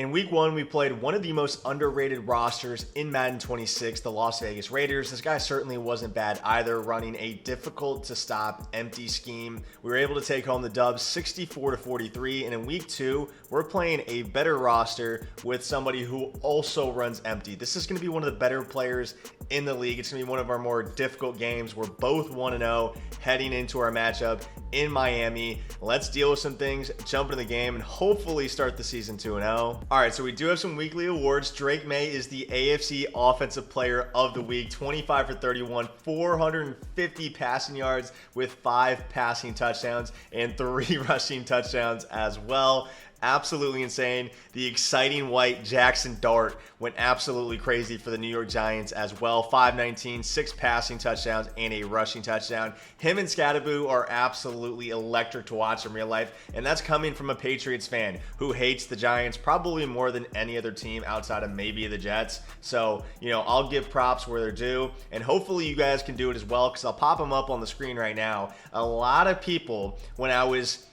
In week one, we played one of the most underrated rosters in Madden 26, the Las Vegas Raiders. This guy certainly wasn't bad either, running a difficult to stop empty scheme. We were able to take home the dub 64-43. And in week two, we're playing a better roster with somebody who also runs empty. This is going to be one of the better players in the league. It's going to be one of our more difficult games. We're both 1-0 heading into our matchup in Miami. Let's deal with some things, jump into the game, and hopefully start the season 2-0. All right, so we do have some weekly awards. Drake Maye is the AFC Offensive Player of the Week, 25 for 31, 450 passing yards with 5 passing touchdowns and 3 rushing touchdowns as well. Absolutely insane. The exciting white Jackson Dart went absolutely crazy for the New York Giants as well. 519, 6 passing touchdowns, and a rushing touchdown. Him and Scatterboo are absolutely electric to watch in real life, and that's coming from a Patriots fan who hates the Giants probably more than any other team outside of maybe the Jets. So, I'll give props where they're due, and hopefully you guys can do it as well, because I'll pop them up on the screen right now. A lot of people, when I was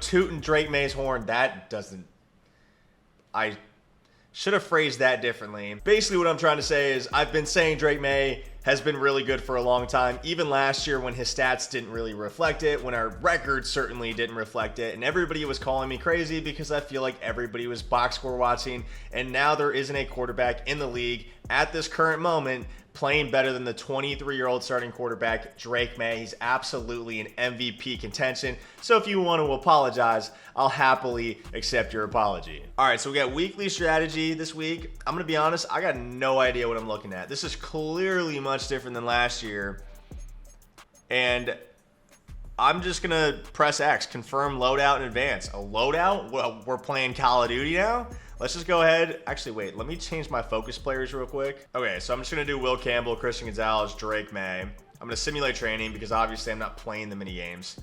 tooting Drake Maye's horn, I should have phrased that differently. Basically, what I'm trying to say is I've been saying Drake Maye has been really good for a long time, even last year when his stats didn't really reflect it, when our record certainly didn't reflect it, and everybody was calling me crazy because I feel like everybody was box score watching, and now there isn't a quarterback in the league at this current moment playing better than the 23-year-old starting quarterback, Drake Maye. He's absolutely in MVP contention. So if you want to apologize, I'll happily accept your apology. All right, so we got weekly strategy this week. I'm going to be honest, I got no idea what I'm looking at. This is clearly much different than last year. And I'm just going to press X, confirm loadout in advance. A loadout? Well, we're playing Call of Duty now? Let's just go ahead. Actually, wait, let me change my focus players real quick. Okay, so I'm just going to do Will Campbell, Christian Gonzalez, Drake Maye. I'm going to simulate training because obviously I'm not playing the mini games.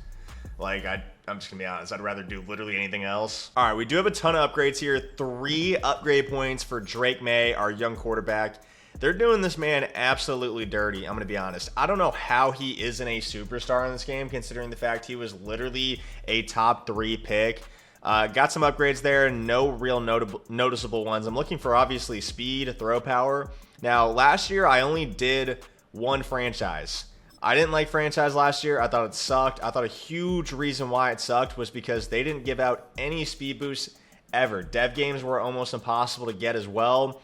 I'm just going to be honest, I'd rather do literally anything else. All right, we do have a ton of upgrades here. 3 upgrade points for Drake Maye, our young quarterback. They're doing this man absolutely dirty, I'm going to be honest. I don't know how he isn't a superstar in this game, considering the fact he was literally a top 3 pick. Got some upgrades there, no real noticeable ones. I'm looking for, obviously, speed, throw power. Now, last year, I only did 1 franchise. I didn't like franchise last year. I thought it sucked. I thought a huge reason why it sucked was because they didn't give out any speed boosts ever. Dev games were almost impossible to get as well.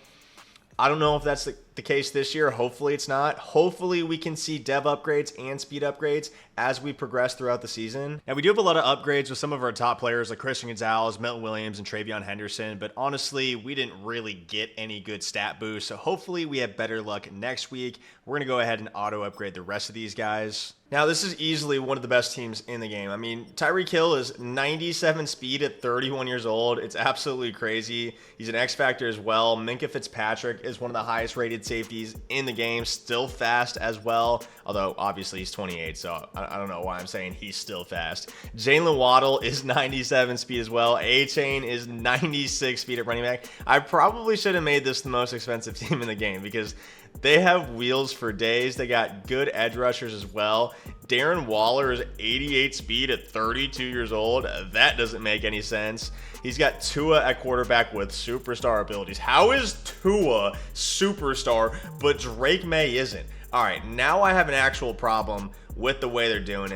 I don't know if that's the case this year. Hopefully it's not. Hopefully we can see dev upgrades and speed upgrades as we progress throughout the season. Now, we do have a lot of upgrades with some of our top players like Christian Gonzalez, Milton Williams, and Travion Henderson, but honestly, we didn't really get any good stat boosts, so hopefully we have better luck next week. We're going to go ahead and auto upgrade the rest of these guys. Now, this is easily one of the best teams in the game. I mean, Tyreek Hill is 97 speed at 31 years old. It's absolutely crazy. He's an X factor as well. Minkah Fitzpatrick is one of the highest rated safeties in the game, still fast as well, although obviously he's 28, so I don't know why I'm saying he's still fast. Jalen Waddle is 97 speed as well. A-Chain is 96 speed at running back. I probably should have made this the most expensive team in the game because they have wheels for days. They got good edge rushers as well. Darren Waller is 88 speed at 32 years old. That doesn't make any sense. He's got Tua at quarterback with superstar abilities. How is Tua superstar, but Drake Maye isn't? All right, now I have an actual problem with the way they're doing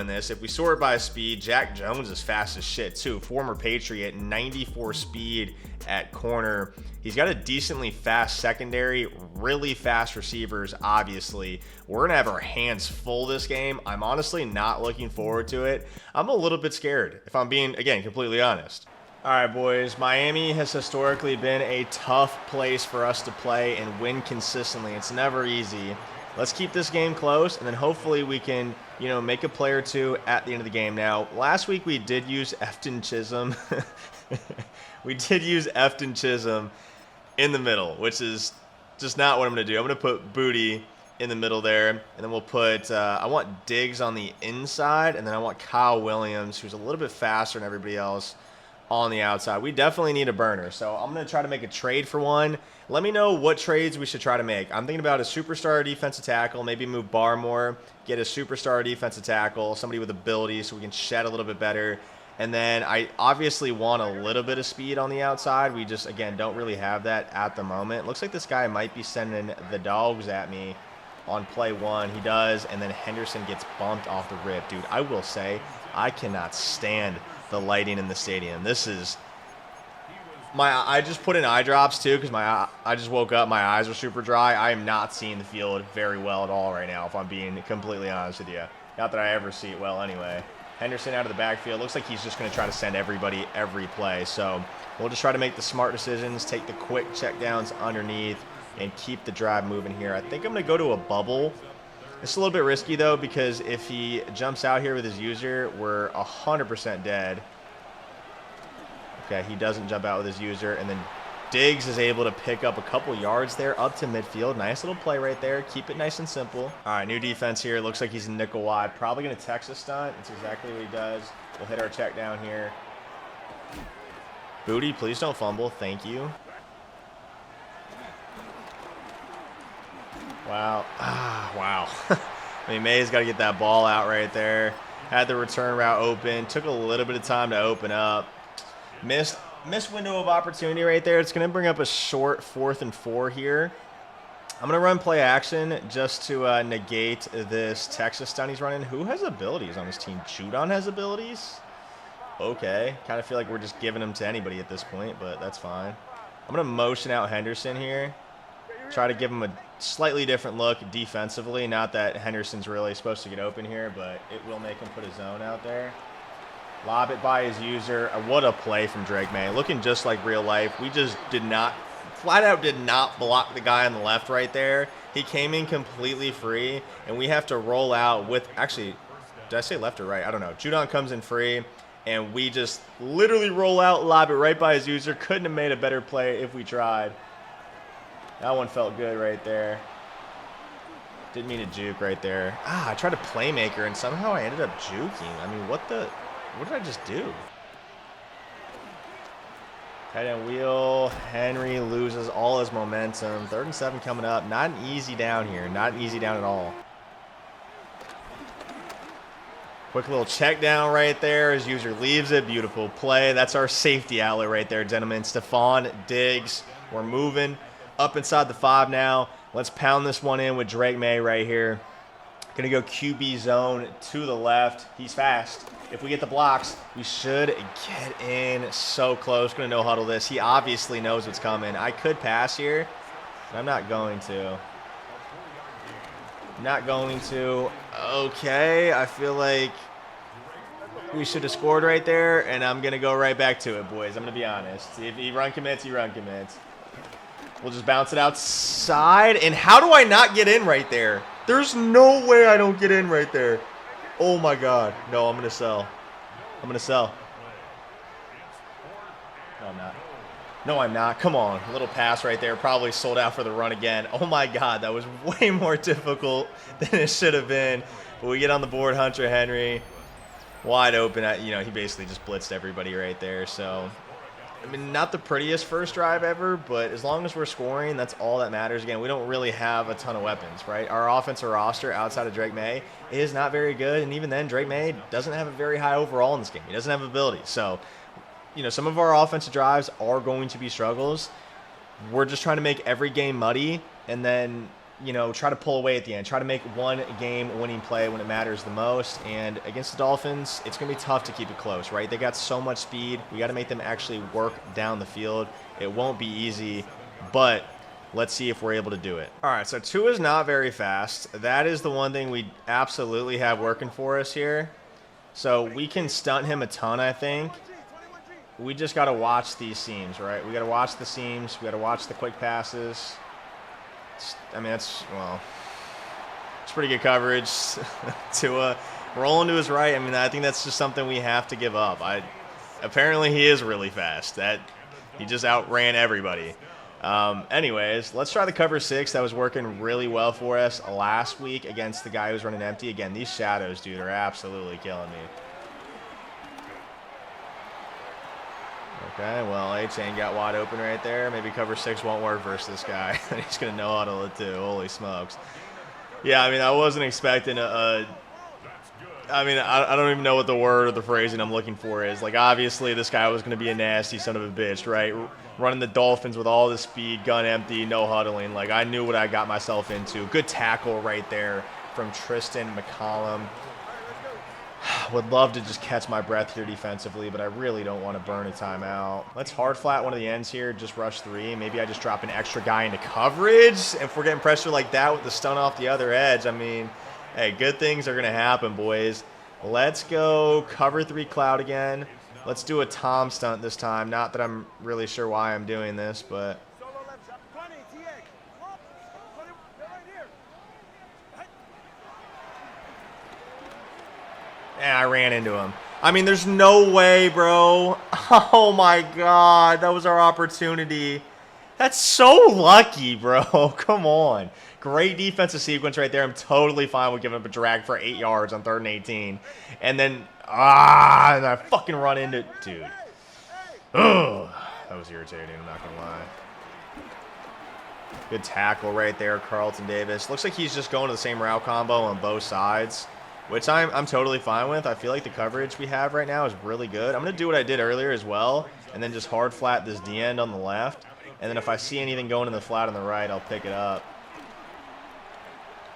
this. If we sort by speed, Jack Jones is fast as shit too. Former Patriot, 94 speed at corner. He's got a decently fast secondary, really fast receivers, obviously. We're going to have our hands full this game. I'm honestly not looking forward to it. I'm a little bit scared, if I'm being, again, completely honest. All right, boys, Miami has historically been a tough place for us to play and win consistently. It's never easy. Let's keep this game close, and then hopefully we can, make a play or two at the end of the game. Now, last week we did use Efton Chisholm. We did use Efton Chisholm in the middle, which is just not what I'm going to do. I'm going to put Booty in the middle there, and then we'll put, I want Diggs on the inside, and then I want Kyle Williams, who's a little bit faster than everybody else, on the outside. We definitely need a burner, so I'm going to try to make a trade for one. Let me know what trades we should try to make. I'm thinking about a superstar defensive tackle, maybe move Barmore, get a superstar defensive tackle, somebody with ability so we can shed a little bit better, And then I obviously want a little bit of speed on the outside. We just, again, don't really have that at the moment. Looks like this guy might be sending the dogs at me on play one. He does, and then Henderson gets bumped off the rip. Dude, I will say, I cannot stand the lighting in the stadium. This is... I just put in eye drops too because I just woke up. My eyes are super dry. I am not seeing the field very well at all right now, if I'm being completely honest with you. Not that I ever see it well anyway. Henderson out of the backfield. Looks like he's just going to try to send everybody every play. So we'll just try to make the smart decisions, take the quick check downs underneath, and keep the drive moving here. I think I'm going to go to a bubble. It's a little bit risky though because if he jumps out here with his user, we're 100% dead. Okay, he doesn't jump out with his user, and then Diggs is able to pick up a couple yards there up to midfield. Nice little play right there. Keep it nice and simple. All right, new defense here. Looks like he's nickel wide. Probably going to Texas stunt. That's exactly what he does. We'll hit our check down here. Booty, please don't fumble. Thank you. Wow. Wow. I mean, May's got to get that ball out right there. Had the return route open. Took a little bit of time to open up. Missed window of opportunity right there. It's going to bring up a short 4th and 4 here. I'm going to run play action just to negate this Texas stunt he's running. Who has abilities on his team? Judon has abilities? Okay. Kind of feel like we're just giving them to anybody at this point, but that's fine. I'm going to motion out Henderson here. Try to give him a slightly different look defensively. Not that Henderson's really supposed to get open here, but it will make him put his zone out there. Lob it by his user. What a play from Drake Maye. Looking just like real life. We just did not, flat out did not block the guy on the left right there. He came in completely free, and we have to roll out with, actually, did I say left or right? I don't know. Judon comes in free, and we just literally roll out, lob it right by his user. Couldn't have made a better play if we tried. That one felt good right there. Didn't mean to juke right there. I tried a playmaker, and somehow I ended up juking. I mean, what did I just do? Tight end wheel. Henry loses all his momentum. 3rd and 7 coming up. Not an easy down here. Not an easy down at all. Quick little check down right there. His user leaves it. Beautiful play. That's our safety outlet right there, gentlemen. Stephon Diggs. We're moving up inside the 5 now. Let's pound this one in with Drake Maye right here. Going to go QB zone to the left. He's fast. If we get the blocks, we should get in so close. Going to no huddle this. He obviously knows what's coming. I could pass here, but I'm not going to. Not going to. Okay, I feel like we should have scored right there, and I'm going to go right back to it, boys. I'm going to be honest. If he run commits, he run commits. We'll just bounce it outside. And how do I not get in right there? There's no way I don't get in right there. Oh, my God. No, I'm going to sell. I'm going to sell. No, I'm not. No, I'm not. Come on. A little pass right there. Probably sold out for the run again. Oh, my God. That was way more difficult than it should have been. But we get on the board. Hunter Henry. Wide open. He basically just blitzed everybody right there. So, I mean, not the prettiest first drive ever, but as long as we're scoring, that's all that matters. Again, we don't really have a ton of weapons, right? Our offensive roster outside of Drake Maye is not very good, and even then, Drake Maye doesn't have a very high overall in this game. He doesn't have ability. So, some of our offensive drives are going to be struggles. We're just trying to make every game muddy, and then try to pull away at the end. Try to make one game-winning play when it matters the most. And against the Dolphins, it's going to be tough to keep it close, right? They got so much speed. We got to make them actually work down the field. It won't be easy, but let's see if we're able to do it. All right, so Tua is not very fast. That is the one thing we absolutely have working for us here. So we can stunt him a ton, I think. We just got to watch these seams, right? We got to watch the seams. We got to watch the quick passes. I mean, it's pretty good coverage. Tua rolling to his right. I mean, I think that's just something we have to give up. Apparently, he is really fast. He just outran everybody. Anyways, let's try the cover 6. That was working really well for us last week against the guy who's running empty. Again, these shadows, dude, are absolutely killing me. Okay, well, A-Chain got wide open right there. Maybe cover 6 won't work versus this guy. He's going to know how to it too. Holy smokes. Yeah, I mean, I wasn't expecting a I mean, I don't even know what the word or the phrasing I'm looking for is. Like, obviously, this guy was going to be a nasty son of a bitch, right? Running the Dolphins with all the speed, gun empty, no huddling. Like, I knew what I got myself into. Good tackle right there from Tristan McCollum. Would love to just catch my breath here defensively, but I really don't want to burn a timeout. Let's hard flat one of the ends here, just rush 3. Maybe I just drop an extra guy into coverage. If we're getting pressure like that with the stun off the other edge, I mean, hey, good things are going to happen, boys. Let's go cover 3 cloud again. Let's do a Tom stunt this time. Not that I'm really sure why I'm doing this, but... Yeah, I ran into him. I mean, there's no way, bro. Oh, my God. That was our opportunity. That's so lucky, bro. Come on. Great defensive sequence right there. I'm totally fine with giving up a drag for 8 yards on 3rd and 18. And then, and I fucking run into, dude. Ugh. That was irritating, I'm not going to lie. Good tackle right there, Carlton Davis. Looks like he's just going to the same route combo on both sides, which I'm totally fine with. I feel like the coverage we have right now is really good. I'm going to do what I did earlier as well, and then just hard flat this D end on the left. And then if I see anything going in the flat on the right, I'll pick it up.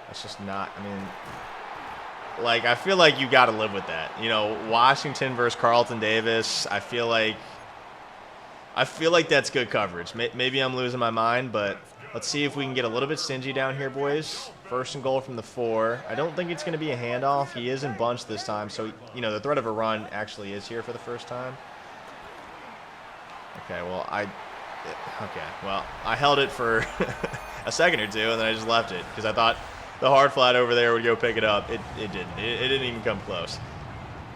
That's just not, I mean, like, I feel like you got to live with that. You know, Washington versus Carlton Davis, I feel like that's good coverage. Maybe I'm losing my mind, but let's see if we can get a little bit stingy down here, boys. 1st and goal from the 4. I don't think it's going to be a handoff. He is in bunch this time, so, you know, the threat of a run actually is here for the first time. Okay, well, I held it for a second or 2, and then I just left it because I thought the hard flat over there would go pick it up. It didn't. It didn't even come close.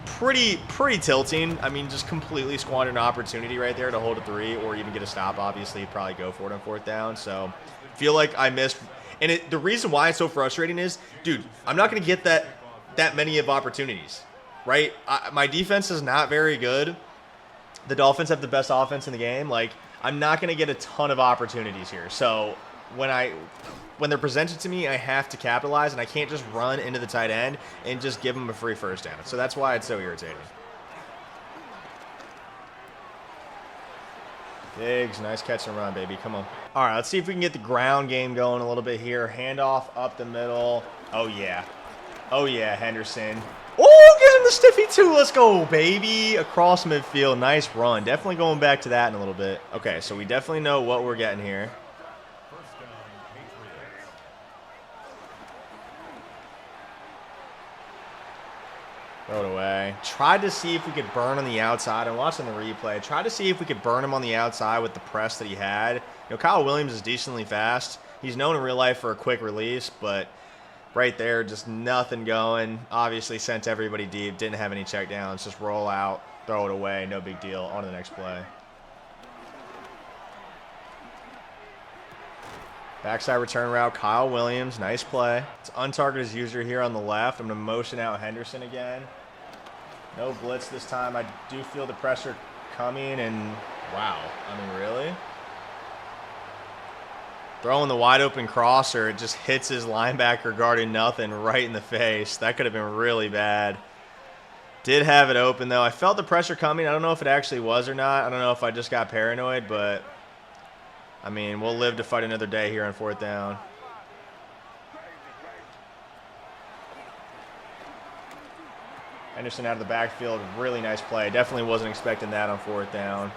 Pretty tilting. I mean, just completely squandered an opportunity right there to hold a 3 or even get a stop. Obviously, probably go for it on 4th down. So, feel like I missed. And the reason why it's so frustrating is, dude, I'm not going to get that many of opportunities, right? My defense is not very good. The Dolphins have the best offense in the game. Like, I'm not going to get a ton of opportunities here. So, when they're presented to me, I have to capitalize, and I can't just run into the tight end and just give them a free 1st down. So that's why it's so irritating. Diggs, nice catch and run, baby. Come on. All right, let's see if we can get the ground game going a little bit here. Handoff up the middle. Oh, yeah. Oh, yeah, Henderson. Oh, gives him the stiffy too. Let's go, baby. Across midfield. Nice run. Definitely going back to that in a little bit. Okay, so we definitely know what we're getting here. Throw it away. Tried to see if we could burn on the outside. I'm watching the replay. Tried to see if we could burn him on the outside with the press that he had. You know, Kyle Williams is decently fast. He's known in real life for a quick release, but right there, just nothing going. Obviously sent everybody deep. Didn't have any check downs. Just roll out, throw it away. No big deal. On to the next play. Backside return route, Kyle Williams. Nice play. It's untargeted user here on the left. I'm going to motion out Henderson again. No blitz this time. I do feel the pressure coming, and wow. I mean, really? Throwing the wide open crosser, it just hits his linebacker guarding nothing right in the face. That could have been really bad. Did have it open, though. I felt the pressure coming. I don't know if it actually was or not. I don't know if I just got paranoid, but I mean, we'll live to fight another day here on 4th down. Henderson out of the backfield. Really nice play. Definitely wasn't expecting that on 4th down.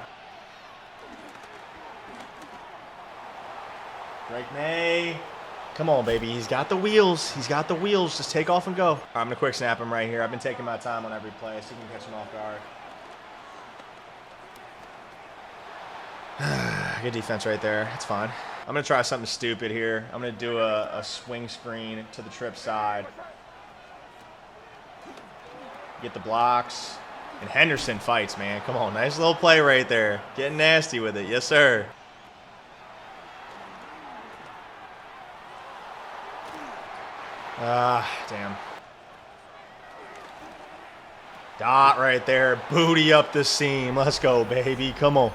Drake May. Come on, baby. He's got the wheels. He's got the wheels. Just take off and go. All right, I'm going to quick snap him right here. I've been taking my time on every play so you can catch him off guard. Good defense right there. It's fine. I'm going to try something stupid here. I'm going to do a swing screen to the trip side. Get the blocks. And Henderson fights, man. Come on. Nice little play right there. Getting nasty with it. Yes, sir. Damn. Dot right there. Booty up the seam. Let's go, baby. Come on.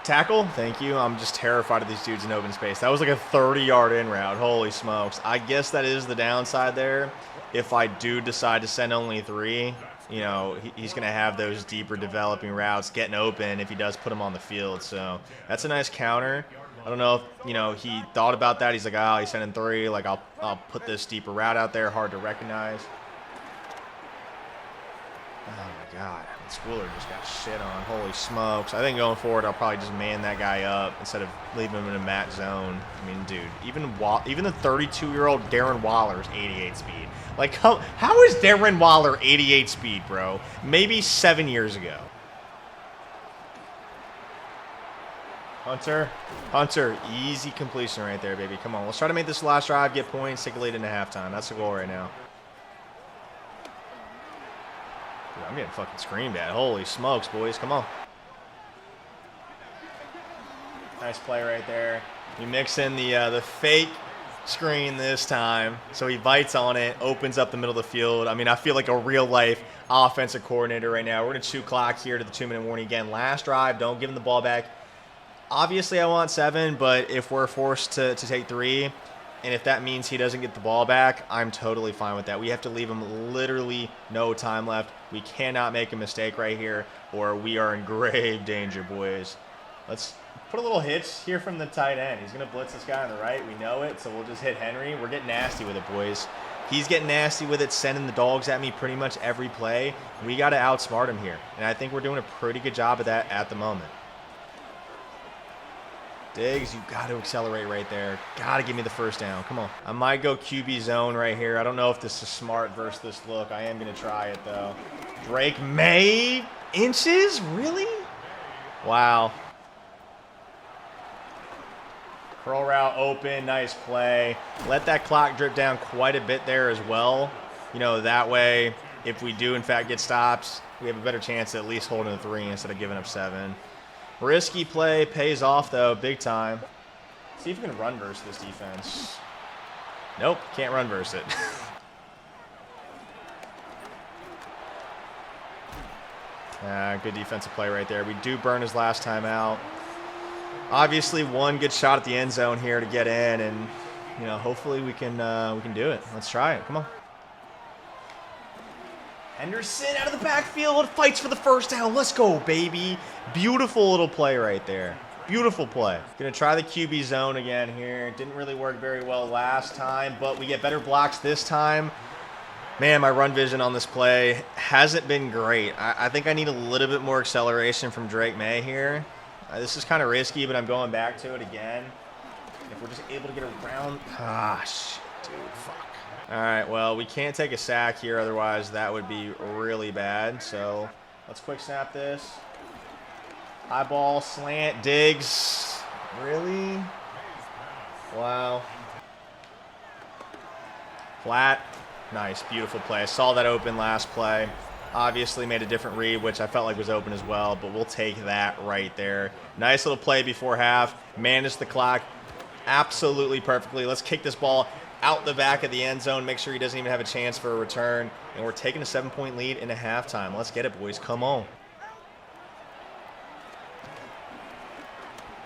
Tackle, thank you. I'm just terrified of these dudes in open space. That was like a 30-yard in route. Holy smokes. I guess that is the downside there. If I do decide to send only 3, you know, he's going to have those deeper developing routes getting open if he does put them on the field. So that's a nice counter. I don't know if, you know, he thought about that. He's like, oh, he's sending 3. Like, I'll put this deeper route out there, hard to recognize. Oh, my God. Schooler just got shit on. Holy smokes. I think going forward, I'll probably just man that guy up instead of leaving him in a mat zone. I mean, dude, even the 32-year-old Darren Waller's 88 speed. Like, how is Darren Waller 88 speed, bro? Maybe 7 years ago. Hunter, easy completion right there, baby. Come on, let's try to make this last drive, get points, take a lead into halftime. That's the goal right now. Dude, I'm getting fucking screamed at. Holy smokes, boys. Come on. Nice play right there. We mix in the fake screen this time. So he bites on it, opens up the middle of the field. I mean, I feel like a real-life offensive coordinator right now. We're going to chew clock here to the 2-minute warning again. Last drive, don't give him the ball back. Obviously, I want 7, but if we're forced to take 3, and if that means he doesn't get the ball back, I'm totally fine with that. We have to leave him literally no time left. We cannot make a mistake right here, or we are in grave danger, boys. Let's put a little hitch here from the tight end. He's going to blitz this guy on the right. We know it, so we'll just hit Henry. We're getting nasty with it, boys. He's getting nasty with it, sending the dogs at me pretty much every play. We got to outsmart him here, and I think we're doing a pretty good job of that at the moment. Diggs, you got to accelerate right there. Got to give me the first down. Come on. I might go QB zone right here. I don't know if this is smart versus this look. I am going to try it, though. Drake May. Inches? Really? Wow. Curl route open. Nice play. Let that clock drip down quite a bit there as well. You know, that way, if we do, in fact, get stops, we have a better chance at least holding a 3 instead of giving up 7. Risky play, pays off, though, big time. See if we can run versus this defense. Nope, can't run versus it. Good defensive play right there. We do burn his last time out. Obviously, one good shot at the end zone here to get in, and, you know, hopefully we can do it. Let's try it. Come on. Henderson out of the backfield, fights for the first down. Let's go, baby. Beautiful little play right there. Beautiful play. Gonna try the QB zone again here. Didn't really work very well last time, but we get better blocks this time. Man, my run vision on this play hasn't been great. I think I need a little bit more acceleration from Drake May here. This is kind of risky, but I'm going back to it again. If we're just able to get around. Gosh, dude, fuck. All right, well, we can't take a sack here. Otherwise, that would be really bad. So let's quick snap this. High ball, slant, Diggs. Really? Wow. Flat. Nice, beautiful play. I saw that open last play. Obviously made a different read, which I felt like was open as well, but we'll take that right there. Nice little play before half. Managed the clock absolutely perfectly. Let's kick this ball out the back of the end zone, make sure he doesn't even have a chance for a return, and we're taking a 7-point lead into halftime. Let's get it, boys. Come on.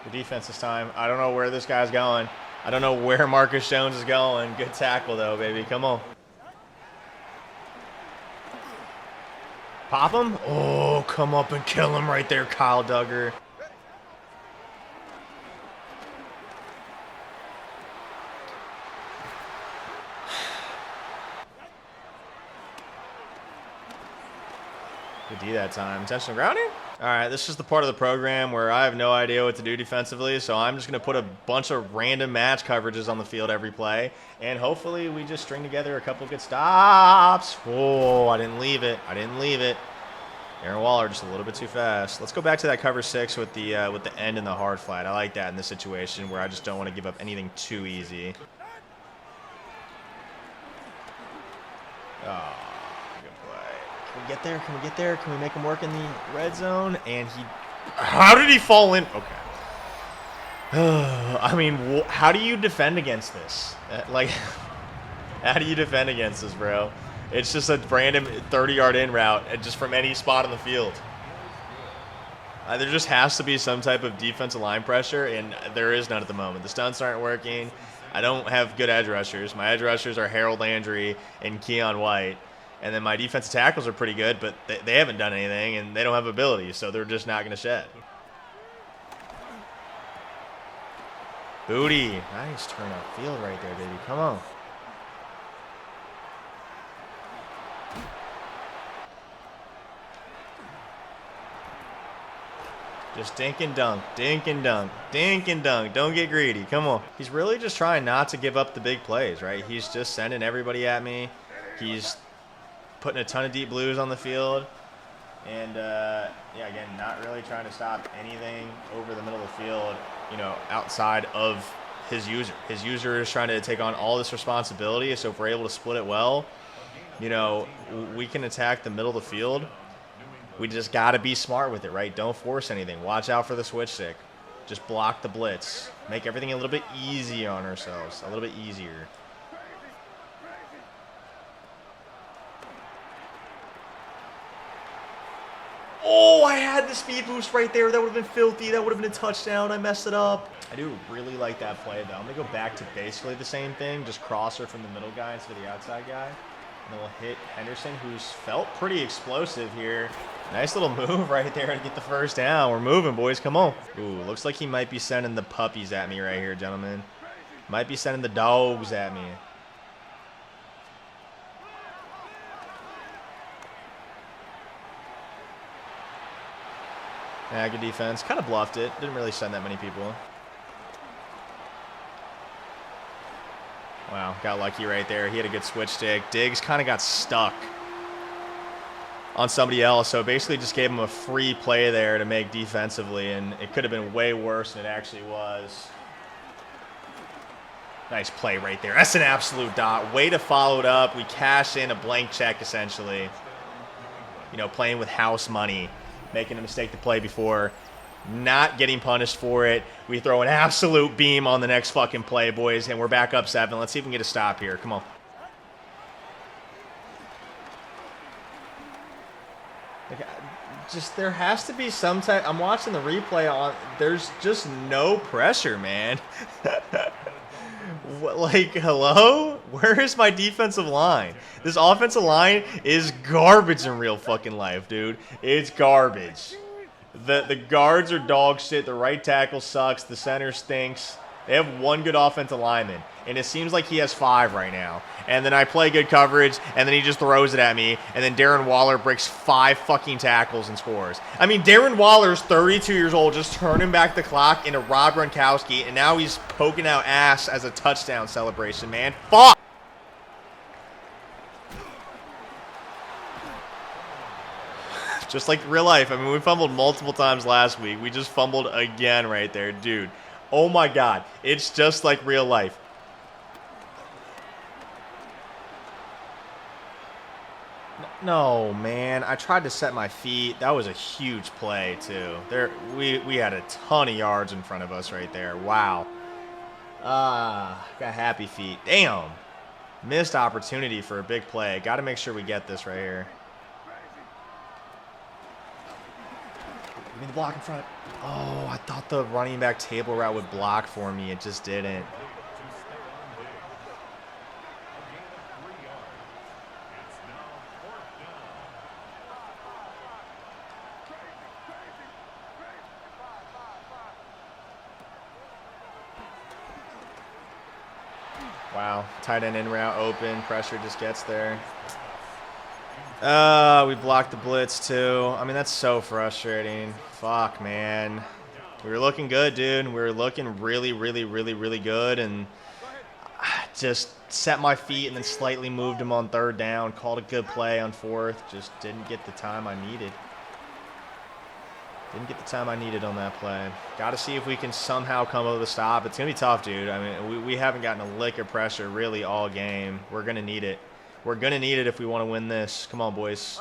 The defense this time. I don't know where this guy's going. I don't know where Marcus Jones is going. Good tackle, though, baby. Come on. Pop him? Oh, come up and kill him right there, Kyle Duggar. Good D that time. Intentional grounding? All right, this is the part of the program where I have no idea what to do defensively, so I'm just going to put a bunch of random match coverages on the field every play, and hopefully we just string together a couple good stops. Oh, I didn't leave it. Darren Waller just a little bit too fast. Let's go back to that cover 6 with the end and the hard flat. I like that in this situation where I just don't want to give up anything too easy. Oh. Can we get there? Can we get there? Can we make him work in the red zone? And he... How did he fall in? Okay. I mean, how do you defend against this? Like, how do you defend against this, bro? It's just a random 30-yard in route just from any spot on the field. There just has to be some type of defensive line pressure, and there is none at the moment. The stunts aren't working. I don't have good edge rushers. My edge rushers are Harold Landry and Keon White. And then my defensive tackles are pretty good, but they haven't done anything, and they don't have ability, so they're just not going to shed. Booty. Nice turn up field right there, baby. Come on. Just dink and dunk, dink and dunk, dink and dunk. Don't get greedy. Come on. He's really just trying not to give up the big plays, right? He's just sending everybody at me. He's putting a ton of deep blues on the field. And, yeah, again, not really trying to stop anything over the middle of the field, you know, outside of his user. His user is trying to take on all this responsibility. So if we're able to split it well, you know, we can attack the middle of the field. We just got to be smart with it, right? Don't force anything. Watch out for the switch stick. Just block the blitz. Make everything a little bit easier on ourselves. A little bit easier. Oh, I had the speed boost right there. That would have been filthy. That would have been a touchdown. I messed it up. I do really like that play, though. I'm going to go back to basically the same thing. Just crosser from the middle guy instead of the outside guy. And then we'll hit Henderson, who's felt pretty explosive here. Nice little move right there to get the first down. We're moving, boys. Come on. Ooh, looks like he might be sending the puppies at me right here, gentlemen. Might be sending the dogs at me. Yeah, good defense. Kind of bluffed it. Didn't really send that many people. Wow, got lucky right there. He had a good switch stick. Diggs kind of got stuck on somebody else, so basically just gave him a free play there to make defensively, and it could have been way worse than it actually was. Nice play right there. That's an absolute dot. Way to follow it up. We cash in a blank check, essentially. You know, playing with house money, making a mistake to play before, not getting punished for it. We throw an absolute beam on the next fucking play, boys, and we're back up 7. Let's see if we can get a stop here. Come on. Just there has to be some type. I'm watching the replay on. There's just no pressure, man. What, like, hello? Where is my defensive line? This offensive line is garbage in real fucking life, dude. It's garbage. The guards are dog shit. The right tackle sucks. The center stinks. They have one good offensive lineman, and it seems like he has 5 right now. And then I play good coverage, and then he just throws it at me, and then Darren Waller breaks 5 fucking tackles and scores. I mean, Darren Waller's 32 years old, just turning back the clock into Rob Gronkowski, and now he's poking out ass as a touchdown celebration, man. Fuck! Just like real life. I mean, we fumbled multiple times last week. We just fumbled again right there, dude. Oh my God. It's just like real life. No, man. I tried to set my feet. That was a huge play, too. We had a ton of yards in front of us right there. Wow. Got happy feet. Damn. Missed opportunity for a big play. Got to make sure we get this right here. Give me the block in front. Oh, I thought the running back table route would block for me. It just didn't. Wow. Tight end in route open. Pressure just gets there. We blocked the blitz too. I mean, that's so frustrating. Fuck, man. We were looking good, dude. We were looking really, really, really, really good, and I just set my feet and then slightly moved him on 3rd down. Called a good play on 4th. Just didn't get the time I needed. Didn't get the time I needed on that play. Got to see if we can somehow come up with a stop. It's going to be tough, dude. I mean, we haven't gotten a lick of pressure really all game. We're going to need it. We're going to need it if we want to win this. Come on, boys.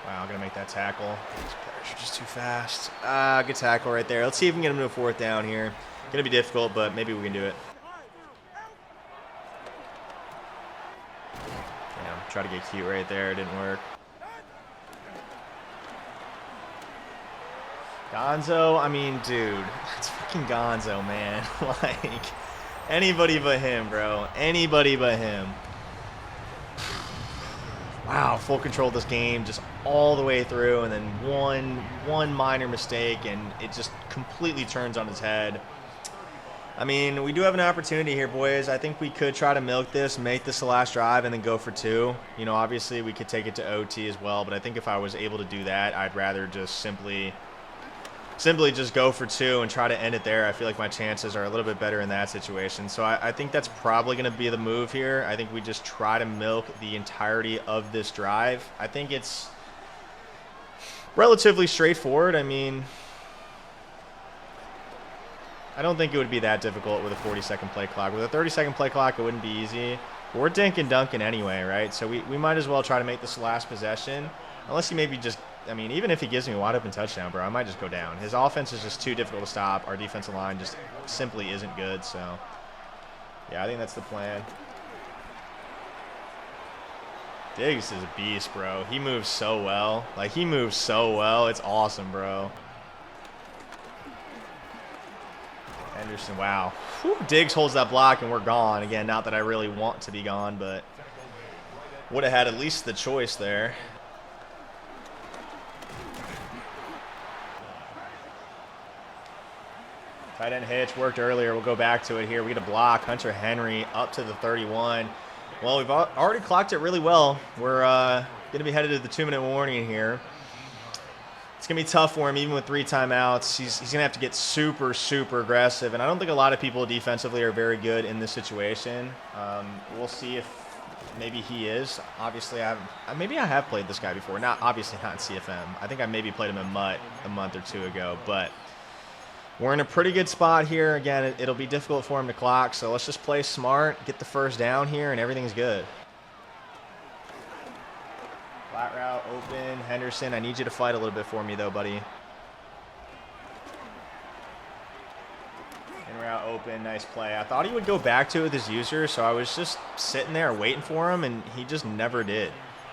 Wow, I'm going to make that tackle. These players are just too fast. Good tackle right there. Let's see if we can get him to a 4th down here. Going to be difficult, but maybe we can do it. Yeah, try to get cute right there. It didn't work. Gonzo, I mean, dude, it's fucking Gonzo, man. Like, anybody but him, bro. Anybody but him. Wow, full control of this game, just all the way through, and then one minor mistake, and it just completely turns on its head. I mean, we do have an opportunity here, boys. I think we could try to milk this, make this the last drive, and then go for 2. You know, obviously we could take it to OT as well, but I think if I was able to do that, I'd rather just simply just go for 2 and try to end it there. I feel like my chances are a little bit better in that situation. So I think that's probably going to be the move here. I think we just try to milk the entirety of this drive. I think it's relatively straightforward. I mean, I don't think it would be that difficult with a 40-second play clock. With a 30-second play clock, it wouldn't be easy. But we're dinking dunking anyway, right? So we might as well try to make this last possession. Unless he maybe just, I mean, even if he gives me a wide-open touchdown, bro, I might just go down. His offense is just too difficult to stop. Our defensive line just simply isn't good. So, yeah, I think that's the plan. Diggs is a beast, bro. He moves so well. Like, he moves so well. It's awesome, bro. Henderson, wow. Whew, Diggs holds that block, and we're gone. Again, not that I really want to be gone, but would have had at least the choice there. Tight end hitch worked earlier. We'll go back to it here. We get a block. Hunter Henry up to the 31. Well, we've already clocked it really well. We're going to be headed to the 2-minute warning here. It's going to be tough for him, even with 3 timeouts. He's going to have to get super, super aggressive, and I don't think a lot of people defensively are very good in this situation. We'll see if maybe he is. Obviously, maybe I have played this guy before. Obviously not in CFM. I think I maybe played him in MUT a month or 2 ago, but we're in a pretty good spot here. Again, it'll be difficult for him to clock, so let's just play smart, get the first down here, and everything's good. Flat route, open. Henderson, I need you to fight a little bit for me, though, buddy. In route, open. Nice play. I thought he would go back to it with his user, so I was just sitting there waiting for him, and he just never did,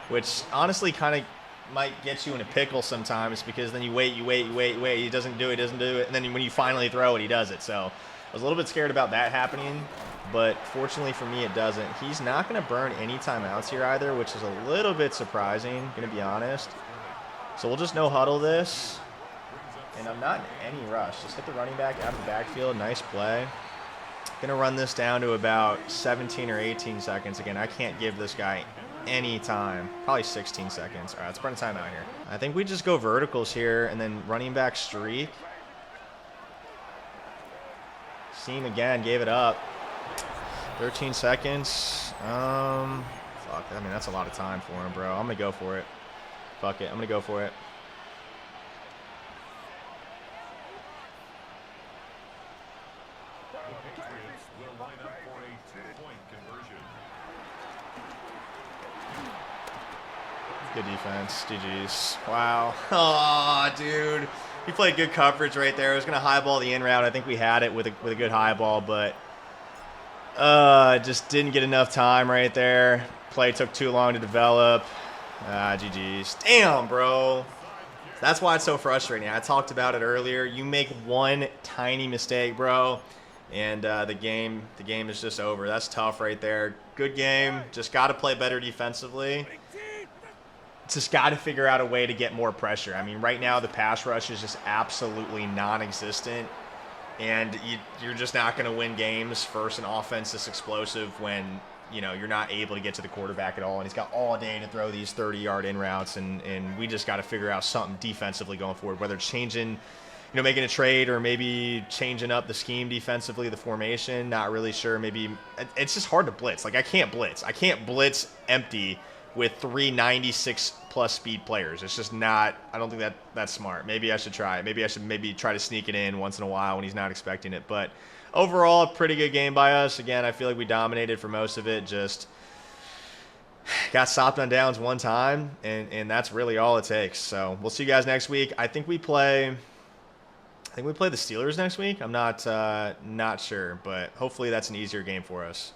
which honestly kind of might get you in a pickle sometimes, because then you wait. He doesn't do it, and then when you finally throw it, he does it. So I was a little bit scared about that happening, but fortunately for me, it doesn't. He's not going to burn any timeouts here either, which is a little bit surprising, going to be honest. So we'll just no huddle this, and I'm not in any rush. Just hit the running back out of the backfield. Nice play. Going to run this down to about 17 or 18 seconds. Again, I can't give this guy any time. Probably 16 seconds. All right, let's burn a timeout here. I think we just go verticals here and then running back streak. Seam again, gave it up. 13 seconds. Fuck. I mean, that's a lot of time for him, bro. I'm going to go for it. Fuck it. I'm going to go for it. Good defense. GG's. Wow. Oh, dude. He played good coverage right there. I was going to highball the in route. I think we had it with a good highball, but just didn't get enough time right there. Play took too long to develop. GG's. Damn, bro. That's why it's so frustrating. I talked about it earlier. You make one tiny mistake, bro, and the game is just over. That's tough right there. Good game. Just got to play better defensively. Just got to figure out a way to get more pressure. I mean, right now the pass rush is just absolutely non-existent, and you're just not going to win games versus an offense this explosive when, you know, you're not able to get to the quarterback at all, and he's got all day to throw these 30-yard in routes, and we just got to figure out something defensively going forward, whether it's changing, you know, making a trade or maybe changing up the scheme defensively, the formation. Not really sure. Maybe it's just hard to blitz. Like, I can't blitz empty with 396 plus speed players. It's just not, I don't think that's smart. Maybe I should try it. Maybe I should try to sneak it in once in a while when he's not expecting it. But overall, a pretty good game by us. Again, I feel like we dominated for most of it. Just got stopped on downs one time, and that's really all it takes. So we'll see you guys next week. I think we play the Steelers next week. I'm not sure, but hopefully that's an easier game for us.